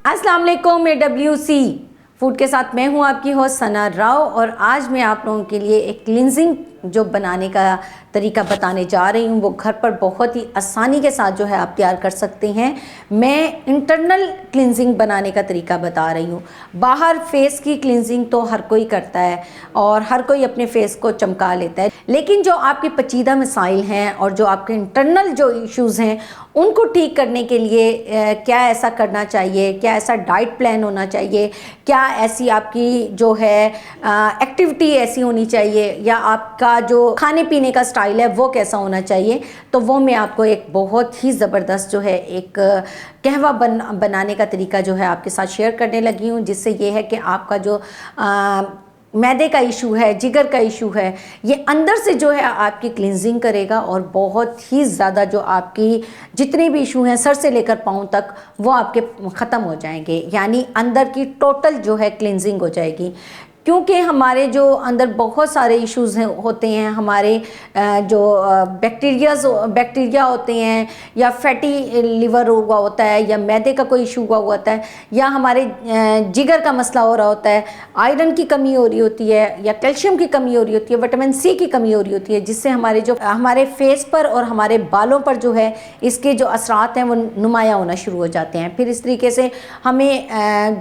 अस्सलाम वालेकुम AWC food के साथ मैं हूं आपकी होस्ट सना राव और आज मैं आप लोगों के लिए एक क्लिनजिंग जो बनाने का तरीका बताने जा रही हूं। वो घर पर बहुत ही आसानी के साथ जो है आप तैयार कर सकते हैं। मैं इंटरनल क्लिनजिंग बनाने का तरीका बता रही हूं। बाहर फेस की क्लिनजिंग तो हर कोई करता है और हर कोई अपने फेस को चमका लेता है, लेकिन जो आपके पेचीदा मसाइल हैं और जो आपके इंटरनल जो इश्यूज़ हैं उनको ठीक करने के लिए क्या ऐसा करना चाहिए, क्या ऐसा डाइट प्लान होना चाहिए, क्या ऐसी आपकी जो है एक्टिविटी ऐसी होनी चाहिए, या आपका जो खाने पीने का स्टाइल है वो कैसा होना चाहिए, तो वो मैं आपको एक बहुत ही ज़बरदस्त जो है एक कहवा बनाने का तरीका जो है आपके साथ शेयर करने लगी हूँ। जिससे ये है कि आपका जो मैदे का इशू है, जिगर का इशू है, ये अंदर से जो है आपकी क्लिनजिंग करेगा और बहुत ही ज़्यादा जो आपकी जितने भी इशू हैं सर से लेकर पाँव तक वो आपके ख़त्म हो जाएंगे। यानी अंदर की टोटल जो है क्लिनजिंग हो जाएगी। क्योंकि हमारे जो अंदर बहुत सारे इश्यूज़ होते हैं, हमारे जो बैक्टीरिया होते हैं, या फैटी लिवर हुआ होता है, या मैदे का कोई इशू हुआ होता है, या हमारे जिगर का मसला हो रहा होता है, आयरन की कमी हो रही होती है, या कैल्शियम की कमी हो रही होती है, विटामिन सी की कमी हो रही होती है, जिससे हमारे फेस पर और हमारे बालों पर जो है इसके जो असरात हैं वो नुमायाँ होना शुरू हो जाते हैं। फिर इस तरीके से हमें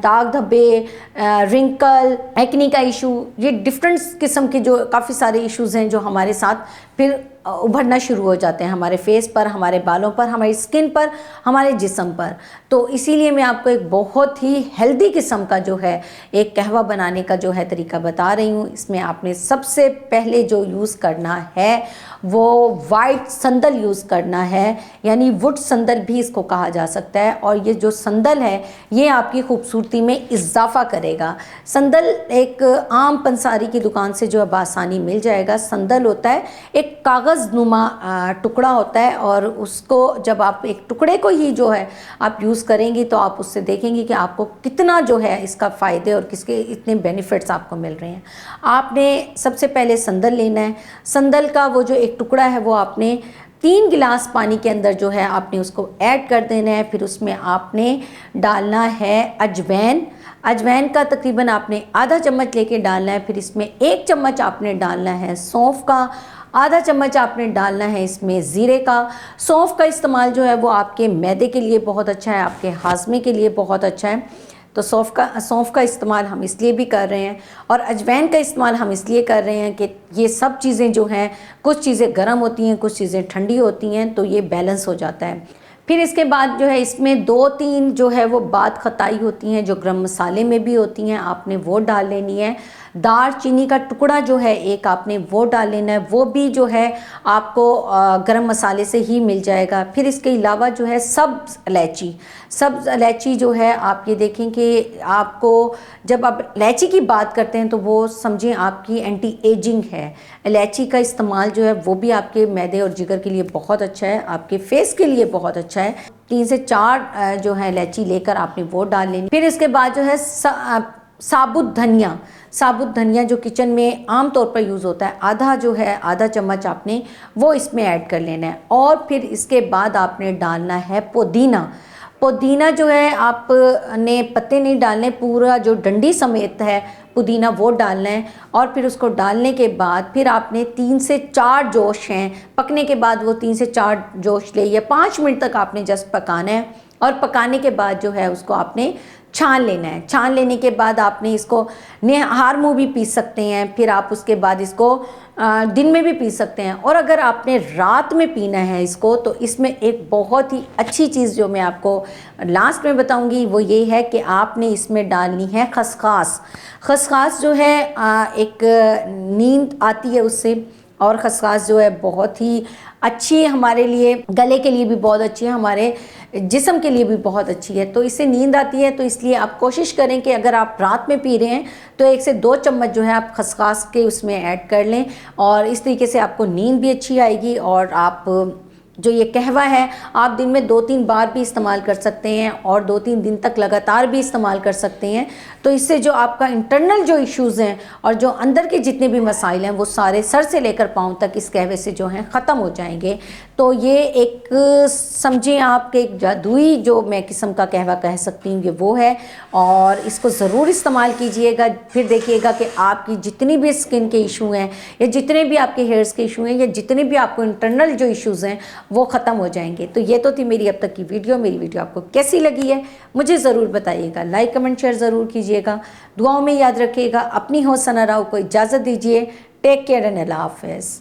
दाग धब्बे, रिंकल, एक्नी का इशू, ये डिफरेंट किस्म के जो काफ़ी सारे इश्यूज़ हैं जो हमारे साथ फिर उभरना शुरू हो जाते हैं, हमारे फेस पर, हमारे बालों पर, हमारी स्किन पर, हमारे जिस्म पर। तो इसीलिए मैं आपको एक बहुत ही हेल्दी किस्म का जो है एक कहवा बनाने का जो है तरीका बता रही हूँ। इसमें आपने सबसे पहले जो यूज़ करना है वो वाइट संदल यूज़ करना है, यानी वुड संदल भी इसको कहा जा सकता है। और ये जो संदल है ये आपकी खूबसूरती में इजाफा करेगा। संदल एक आम पंसारी की दुकान से जो है बासानी मिल जाएगा। संदल होता है एक कागज़ नुमा टुकड़ा होता है, और उसको जब आप एक टुकड़े को ही जो है आप यूज़ करेंगी तो आप उससे देखेंगे कि आपको कितना जो है इसका फ़ायदे और किसके इतने बेनिफिट्स आपको मिल रहे हैं। आपने सबसे पहले संदल लेना है। संदल का वो जो एक टुकड़ा है वो आपने 3 गिलास पानी के अंदर जो है आपने उसको ऐड कर देना है। फिर उसमें आपने डालना है अजवैन। अजवैन का तकरीबन आपने आधा चम्मच लेके डालना है। फिर इसमें 1 चम्मच आपने डालना है सौंफ का, आधा चम्मच आपने डालना है इसमें ज़ीरे का। सौंफ का इस्तेमाल जो है वो आपके मैदे के लिए बहुत अच्छा है, आपके हाजमे के लिए बहुत अच्छा है। तो सौंफ का इस्तेमाल हम इसलिए भी कर रहे हैं, और अजवैन का इस्तेमाल हम इसलिए कर रहे हैं कि ये सब चीज़ें जो हैं, कुछ चीज़ें गर्म होती हैं, कुछ चीज़ें ठंडी होती हैं, तो ये बैलेंस हो जाता है। फिर इसके बाद जो है इसमें 2-3 जो है वो बात खताई होती हैं जो गरम मसाले में भी होती हैं, आपने वो डाल लेनी है। दार चीनी का टुकड़ा जो है एक आपने वो डाल लेना है, वो भी जो है आपको गरम मसाले से ही मिल जाएगा। फिर इसके अलावा जो है सब्ज़ इलायची जो है आप ये देखें कि आपको जब आप इलायची की बात करते हैं तो वो समझें आपकी एंटी एजिंग है। इलायची का इस्तेमाल जो है वो भी आपके मैदे और जिगर के लिए बहुत अच्छा है, आपके फेस के लिए बहुत अच्छा है। 3 से 4 जो है इलायची लेकर आपने वो डाल लेनी। फिर इसके बाद जो है साबुत धनिया जो किचन में आम तौर पर यूज़ होता है, आधा चम्मच आपने वो इसमें ऐड कर लेना है। और फिर इसके बाद आपने डालना है पुदीना जो है आपने पत्ते नहीं डालने, पूरा जो डंडी समेत है पुदीना वो डालना है। और फिर उसको डालने के बाद फिर आपने 3 से 4 जोश हैं, पकने के बाद वो 3 से 4 जोश ले, या 5 मिनट तक आपने जस्ट पकाना है। और पकाने के बाद जो है उसको आपने छान लेना है। छान लेने के बाद आपने इसको निहार मुँह भी पी सकते हैं, फिर आप उसके बाद इसको दिन में भी पी सकते हैं। और अगर आपने रात में पीना है इसको, तो इसमें एक बहुत ही अच्छी चीज़ जो मैं आपको लास्ट में बताऊंगी वो ये है कि आपने इसमें डालनी है खसखस जो है एक नींद आती है उससे, और खसखस जो है बहुत ही अच्छी है हमारे लिए, गले के लिए भी बहुत अच्छी है, हमारे जिस्म के लिए भी बहुत अच्छी है। तो इससे नींद आती है, तो इसलिए आप कोशिश करें कि अगर आप रात में पी रहे हैं तो 1 से 2 चम्मच जो है आप खसखस के उसमें ऐड कर लें, और इस तरीके से आपको नींद भी अच्छी आएगी। और आप जो ये कहवा है आप दिन में 2-3 बार भी इस्तेमाल कर सकते हैं, और 2-3 दिन तक लगातार भी इस्तेमाल कर सकते हैं। तो इससे जो आपका इंटरनल जो इश्यूज़ हैं और जो अंदर के जितने भी मसाइल हैं वो सारे सर से लेकर पाँव तक इस कहवे से जो हैं ख़त्म हो जाएंगे। तो ये एक समझिए आपके एक जादुई जो मैं किस्म का कहवा कह सकती हूँ, ये वो है। और इसको ज़रूर इस्तेमाल कीजिएगा, फिर देखिएगा कि आपकी जितनी भी स्किन के इशू हैं या जितने भी आपके हेयर्स के इशू हैं या जितने भी आपको इंटरनल जो इश्यूज़ हैं वो ख़त्म हो जाएंगे। तो ये तो थी मेरी अब तक की वीडियो। मेरी वीडियो आपको कैसी लगी है मुझे ज़रूर बताइएगा, लाइक कमेंट शेयर ज़रूर कीजिएगा, दुआओं में याद रखिएगा। अपनी होस्ट सना राव को इजाज़त दीजिए। टेक केयर एंड अल्लाह हाफ़िज़।